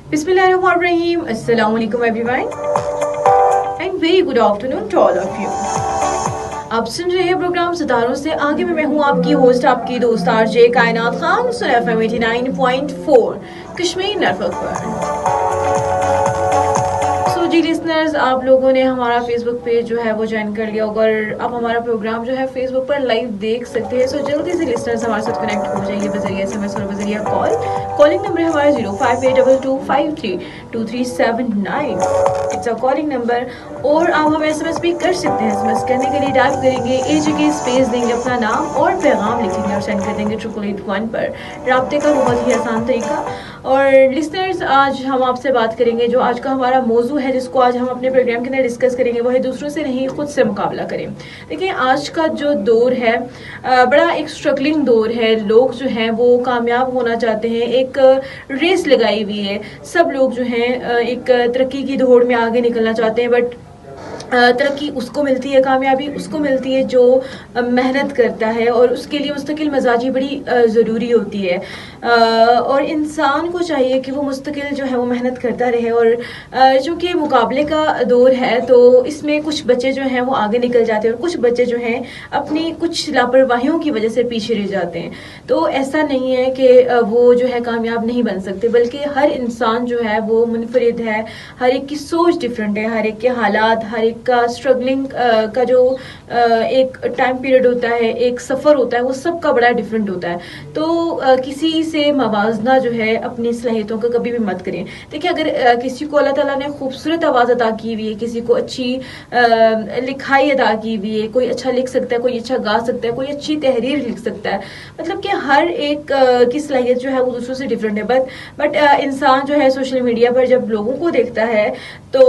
Bismillahirrahmanirrahim. Assalamu alaikum everyone and very good afternoon to all of you. आप सुन रहे हैं programme सितारों से आगे में मैं हूँ आपकी होस्ट आपकी दोस्त आरजे कायनात खान सुन FM 89.4 कश्मीर नेटवर्क पर। जी लिसनर्स, आप लोगों ने हमारा फेसबुक पेज जो है वो ज्वाइन कर लिया होगा और आप हमारा प्रोग्राम जो है फेसबुक पर लाइव देख सकते हैं। सो जल्दी से लिसनर्स हमारे साथ कनेक्ट हो जाइए बजरिया SMS और बजरिया कॉलिंग नंबर है हमारा 0582253239। It's a calling number. और आप हमें SMS भी कर सकते हैं। SMS करने के लिए टाइप करेंगे AJK स्पेस देंगे अपना नाम और पैगाम लिखेंगे और सेंड कर देंगे 8881 पर। राब्ते का बहुत ही आसान तरीका। और लिसनर्स, आज हम आपसे बात करेंगे, जो आज का हमारा मौजू है जिसको आज हम अपने प्रोग्राम के अंदर डिस्कस करेंगे, वो है दूसरों से नहीं खुद से मुकाबला करें। देखिए, आज का जो दौर है बड़ा एक स्ट्रगलिंग दौर है। लोग जो हैं वो कामयाब होना चाहते हैं, एक रेस लगाई हुई है। सब लोग जो हैं एक तरक्की की दौड़ में आगे निकलना चाहते हैं, बट तरक्की उसको मिलती है, कामयाबी उसको मिलती है जो मेहनत करता है, और उसके लिए मुस्तकिल मजाजी बड़ी ज़रूरी होती है। और इंसान को चाहिए कि वो मुस्तकिल जो है वो मेहनत करता रहे। और चूँकि मुकाबले का दौर है तो इसमें कुछ बच्चे जो हैं वो आगे निकल जाते हैं और कुछ बच्चे जो हैं अपनी कुछ लापरवाहियों की वजह से पीछे रह जाते हैं। तो ऐसा नहीं है कि वो जो है कामयाब नहीं बन सकते, बल्कि हर इंसान जो है वो मुनफरिद है। हर एक की सोच डिफरेंट है, हर एक के हालात, हर एक का स्ट्रगलिंग का जो एक टाइम पीरियड होता है, एक सफ़र होता है, वो सबका बड़ा डिफरेंट होता है। तो किसी से मवाजना जो है अपनी सलाहियतों का कभी भी मत करें। देखिए, अगर किसी को अल्लाह ताला ने खूबसूरत आवाज़ अता की हुई है, किसी को अच्छी लिखाई अता की हुई है, कोई अच्छा लिख सकता है, कोई अच्छा गा सकता है, कोई अच्छी तहरीर लिख सकता है, मतलब कि हर एक की सलाहियत जो है वो दूसरों से डिफरेंट है। बट इंसान जो है सोशल मीडिया पर जब लोगों को देखता है तो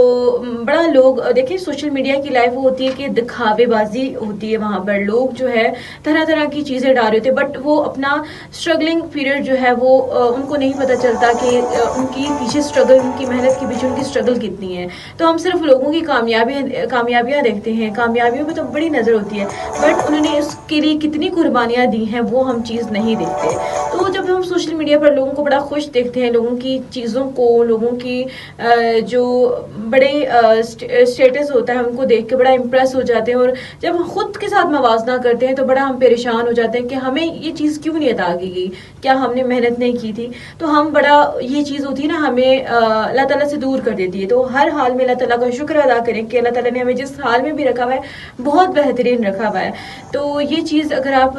बड़ा लोग, देखिए सोशल मीडिया की लाइफ होती है कि दिखावेबाजी होती है। वहाँ पर लोग जो है तरह तरह की चीज़ें डाल रहे होते हैं, बट वो अपना स्ट्रगलिंग पीरियड जो है वो उनको नहीं पता चलता कि उनकी पीछे स्ट्रगल, उनकी मेहनत के पीछे उनकी स्ट्रगल कितनी है। तो हम सिर्फ लोगों की कामयाबियाँ देखते हैं, कामयाबियों पे तो बड़ी नज़र होती है, बट उन्होंने उसके लिए कितनी कुर्बानियाँ दी हैं वो हम चीज़ नहीं देखते। तो जब हम सोशल मीडिया पर लोगों को बड़ा खुश देखते हैं, लोगों की चीज़ों को, लोगों की जो बड़े स्टेटस होता है उनको देख के बड़ा इम्प्रेस हो जाते हैं, और जब हम खुद के साथ मवाजना करते हैं तो बड़ा हम परेशान हो जाते हैं कि हमें ये चीज़ क्यों नहीं अता की गई, क्या हमने मेहनत नहीं की थी। तो हम बड़ा, ये चीज़ होती है ना, हमें अल्लाह ताला से दूर कर देती है। तो हर हाल में अल्लाह ताला का शुक्र अदा करें कि अल्लाह ताला ने हमें जिस हाल में भी रखा हुआ है बहुत बेहतरीन रखा हुआ है। तो ये चीज़ अगर आप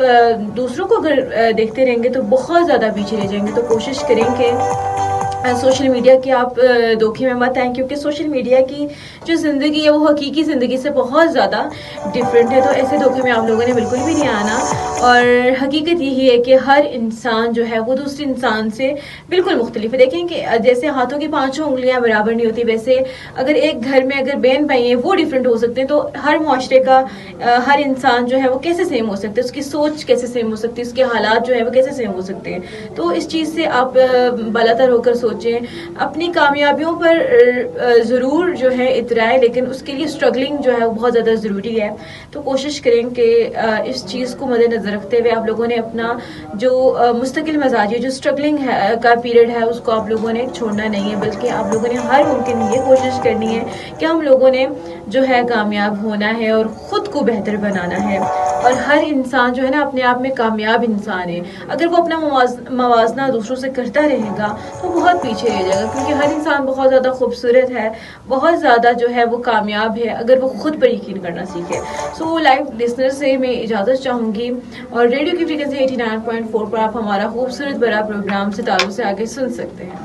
दूसरों को अगर देखते रहेंगे तो बहुत ज़्यादा पीछे रह जाएंगे। तो कोशिश करें कि सोशल मीडिया के आप धोखे में मत आएँ, क्योंकि सोशल मीडिया की जो ज़िंदगी है वो हकीकी ज़िंदगी से बहुत ज़्यादा डिफरेंट है। तो ऐसे धोखे में आप लोगों ने बिल्कुल भी नहीं आना। और हकीकत यही है कि हर इंसान जो है वो दूसरे इंसान से बिल्कुल मुख्तलिफ है। देखें कि जैसे हाथों की पांचों उंगलियां बराबर नहीं होती, वैसे अगर एक घर में अगर बहन भाई हैं वो डिफरेंट हो सकते हैं। तो हर मुआशरे का हर इंसान जो है वो कैसे सेम हो सकता है, उसकी सोच कैसे सेम हो सकती है, उसके हालात जो है वो कैसे सेम हो सकते हैं। तो इस चीज़ से आप बालातर होकर सोचें। अपनी कामयाबियों पर ज़रूर जो है इतराएं, लेकिन उसके लिए स्ट्रगलिंग जो है वो बहुत ज़्यादा ज़रूरी है। तो कोशिश करें कि इस चीज़ को मद्देनज़र रखते हुए आप लोगों ने अपना जो मुस्तकिल मजाजी, जो स्ट्रगलिंग है का पीरियड है, उसको आप लोगों ने छोड़ना नहीं है, बल्कि आप लोगों ने हर मुमकिन ये कोशिश करनी है कि हम लोगों ने जो है कामयाब होना है और ख़ुद को बेहतर बनाना है। और हर इंसान जो है ना अपने आप में कामयाब इंसान है। अगर वो अपना मवाजना दूसरों से करता रहेगा तो बहुत पीछे रह जाएगा, क्योंकि हर इंसान बहुत ज़्यादा खूबसूरत है, बहुत ज़्यादा जो है वो कामयाब है अगर वो खुद पर यकीन करना सीखे। सो लाइव लिसनर से मैं इजाज़त चाहूँगी, और रेडियो की फ्रीक्वेंसी 89.4 पर आप हमारा खूबसूरत बड़ा प्रोग्राम सितारों से आगे सुन सकते हैं।